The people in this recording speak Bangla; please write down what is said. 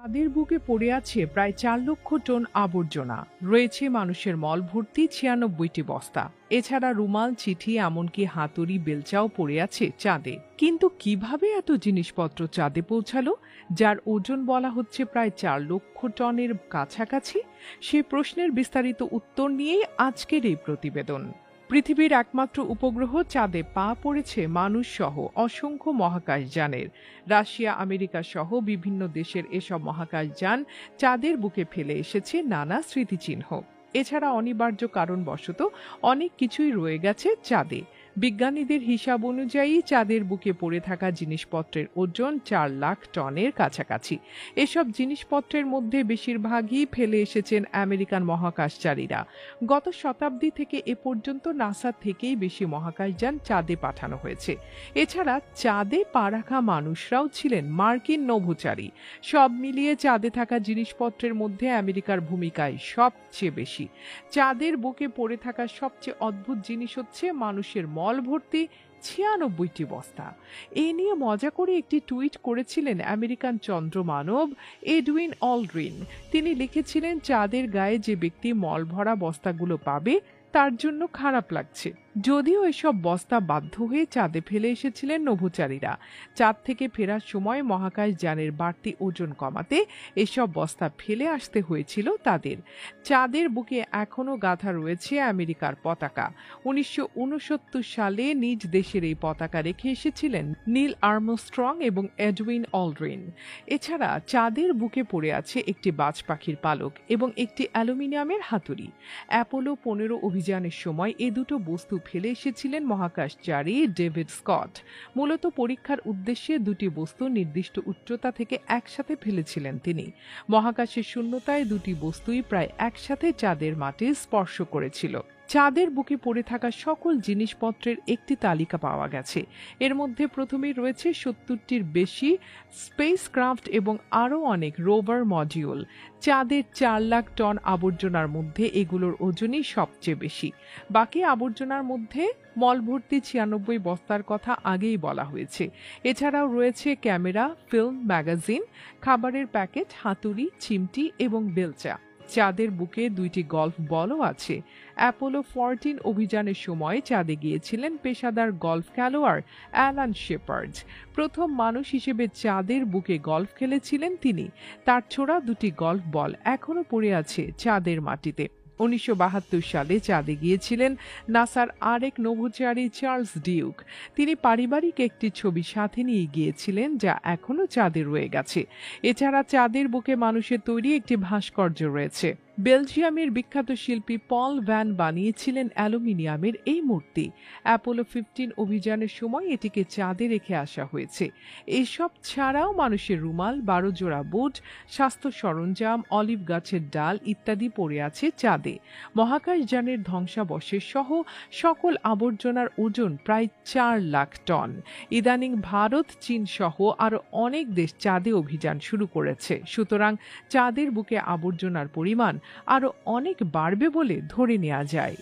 তাদের বুকে পড়ে আছে প্রায় 4 লক্ষ টন আবর্জনা। রয়েছে মানুষের মল ভর্তি 96টি বস্তা। এছাড়া রুমাল, চিঠি, এমনকি হাতুড়ি, বেলচাও পড়ে আছে চাঁদে। কিন্তু কিভাবে এত জিনিসপত্র চাঁদে পৌঁছালো, যার ওজন বলা হচ্ছে প্রায় 4 লক্ষ টনের কাছাকাছি? সে প্রশ্নের বিস্তারিত উত্তর নিয়েই আজকের এই প্রতিবেদন। পৃথিবীর একমাত্র উপগ্রহ চাঁদে পা পড়েছে মানুষ সহ অসংখ্য মহাকাশযানের। রাশিয়া, আমেরিকা সহ বিভিন্ন দেশের এসব মহাকাশযান চাঁদের বুকে ফেলে এসেছে নানা স্মৃতিচিহ্ন। এছাড়া অনিবার্য কারণবশত অনেক কিছুই রয়ে গেছে চাঁদে। বিজ্ঞানীদের হিসাব অনুযায়ী চাঁদের বুকে পড়ে থাকা জিনিসপত্রের ওজন 4 লাখ টনের কাছাকাছি। এসব জিনিসপত্রের মধ্যে বেশিরভাগই ফেলে এসেছেন আমেরিকান মহাকাশচারীরা। গত শতাব্দী থেকে এ পর্যন্ত নাসা থেকেই বেশি মহাকাশযান চাঁদে পাঠানো হয়েছে। এছাড়া চাঁদে পা রাখা মানুষরাও ছিলেন মার্কিন নভোচারী। সব মিলিয়ে চাঁদে থাকা জিনিসপত্রের মধ্যে আমেরিকার ভূমিকাই সবচেয়ে বেশি। চাঁদের বুকে পড়ে থাকা সবচেয়ে অদ্ভুত জিনিস হচ্ছে মানুষের মল ভর্তি 96টি বস্তা। এ নিয়ে মজা করে একটি টুইট করেছিলেন আমেরিকান চন্দ্রমানব এডউইন অলড্রিন। তিনি লিখেছিলেন, চাঁদের গায়ে যে ব্যক্তি মল ভরা বস্তাগুলো পাবে তার জন্য খারাপ লাগছে। যদিও এসব বস্তা বাধ্য হয়ে চাঁদে ফেলে এসেছিলেন নভোচারীরা। চাঁদ থেকে ফেরার সময় মহাকাশযানের বাড়তি ওজন কমাতে এসব বস্তা ফেলে আসতে হয়েছিল তাদের। চাঁদের বুকে এখনও গাঁথা রয়েছে আমেরিকার পতাকা। 1969 সালে নিজ দেশের এই পতাকা রেখে এসেছিলেন নীল আর্মস্ট্রং এবং এডউইন অলড্রিন। এছাড়া চাঁদের বুকে পড়ে আছে একটি বাজ পাখির পালক এবং একটি অ্যালুমিনিয়ামের হাতুড়ি। অ্যাপোলো 15 অভিযানের সময় এ দুটো বস্তু ফেলে এসেছিলেন মহাকাশচারী ডেভিড স্কট। মূলত পরীক্ষার উদ্দেশ্যে দুটি বস্তু নির্দিষ্ট উচ্চতা থেকে একসাথে ফেলেছিলেন তিনি। মহাকাশের শূন্যতায় দুটি বস্তুই প্রায় একসাথে চাঁদের মাটি স্পর্শ করেছিল। চাঁদের বুকে পড়ে থাকা সকল জিনিসপত্রের একটি তালিকা পাওয়া গেছে। এর মধ্যে প্রথমেই রয়েছে 70টির বেশি স্পেসক্রাফট এবং আরও অনেক রোভার মডিউল। চাঁদের 4 লাখ টন আবর্জনার মধ্যে এগুলোর ওজনই সবচেয়ে বেশি। বাকি আবর্জনার মধ্যে মলভর্তি 96 বস্তার কথা আগেই বলা হয়েছে। এছাড়াও রয়েছে ক্যামেরা, ফিল্ম, ম্যাগাজিন, খাবারের প্যাকেট, হাতুড়ি, চিমটি এবং বেলচা। চাঁদের বুকে 2টি গল্ফ বলও আছে। অ্যাপোলো 14 অভিযানের সময় চাঁদে গিয়েছিলেন পেশাদার গল্ফ খেলোয়াড় অ্যালান শেপার্ড। প্রথম মানুষ হিসেবে চাঁদের বুকে গল্ফ খেলেছিলেন তিনি। তার ছোড়া 2টি গল্ফ বল এখনও পড়ে আছে চাঁদের মাটিতে। 1972 সালে চাঁদে গিয়েছিলেন নাসার আরেক নভোচারী চার্লস ডিউক। তিনি পারিবারিক একটি ছবি সাথে নিয়ে গিয়েছিলেন, যা এখনও চাঁদে রয়ে গেছে। এছাড়া চাঁদের বুকে মানুষের তৈরি একটি ভাস্কর্য রয়েছে। বেলজিয়ামের বিখ্যাত শিল্পী পল ভ্যান বানিয়েছিলেন অ্যালুমিনিয়ামের এই মূর্তি। অ্যাপোলো 15 অভিযানের সময় এটিকে চাঁদে রেখে আসা হয়েছে। এসব ছাড়াও মানুষের রুমাল, 12 জোড়া বুট, স্বাস্থ্য সরঞ্জাম, অলিভ গাছের ডাল ইত্যাদি পড়ে আছে চাঁদে। মহাকাশযানের ধ্বংসাবশেষ সহ সকল আবর্জনার ওজন প্রায় 4 লাখ টন। ইদানিং ভারত, চীন সহ আরও অনেক দেশ চাঁদে অভিযান শুরু করেছে। সুতরাং চাঁদের বুকে আবর্জনার পরিমাণ আরও অনেক বাড়বে বলে ধরে নেওয়া যায়।